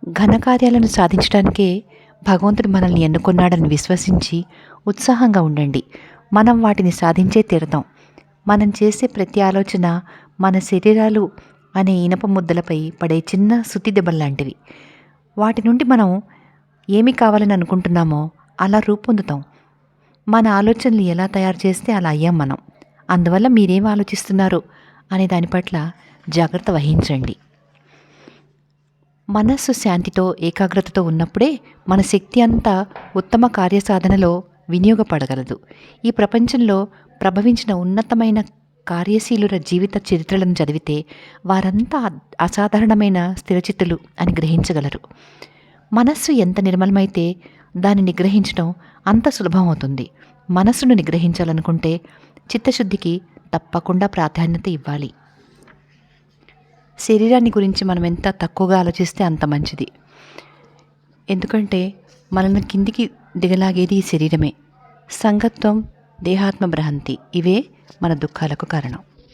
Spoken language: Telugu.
ఘనకార్యాలను సాధించడానికే భగవంతుడు మనల్ని ఎన్నుకున్నాడని విశ్వసించి ఉత్సాహంగా ఉండండి. మనం వాటిని సాధించే తీరతాం. మనం చేసే ప్రతి ఆలోచన మన శరీరాలు అనే ఇనప ముద్దలపై పడే చిన్న సుత్తి దెబ్బల్లాంటివి. వాటి నుండి మనం ఏమి కావాలని అనుకుంటున్నామో అలా రూపొందుతాం. మన ఆలోచనలు ఎలా తయారు చేస్తే అలా అయ్యాం మనం. అందువల్ల మీరేం ఆలోచిస్తున్నారు అనే దాని పట్ల జాగ్రత్త వహించండి. మనస్సు శాంతితో ఏకాగ్రతతో ఉన్నప్పుడే మన శక్తి అంతా ఉత్తమ కార్యసాధనలో వినియోగపడగలదు. ఈ ప్రపంచంలో ప్రభవించిన ఉన్నతమైన కార్యశీలుల జీవిత చరిత్రలను చదివితే వారంతా అసాధారణమైన స్థిరచిత్తులు అని గ్రహించగలరు. మనస్సు ఎంత నిర్మలమైతే దాన్ని నిగ్రహించడం అంత సులభం అవుతుంది. మనస్సును నిగ్రహించాలనుకుంటే చిత్తశుద్ధికి తప్పకుండా ప్రాధాన్యత ఇవ్వాలి. శరీరాన్ని గురించి మనం ఎంత తక్కువగా ఆలోచిస్తే అంత మంచిది. ఎందుకంటే మనల్ని కిందికి దిగలాగేది ఈ శరీరమే. సంగత్వం, దేహాత్మ భ్రాంతి ఇవే మన దుఃఖాలకు కారణం.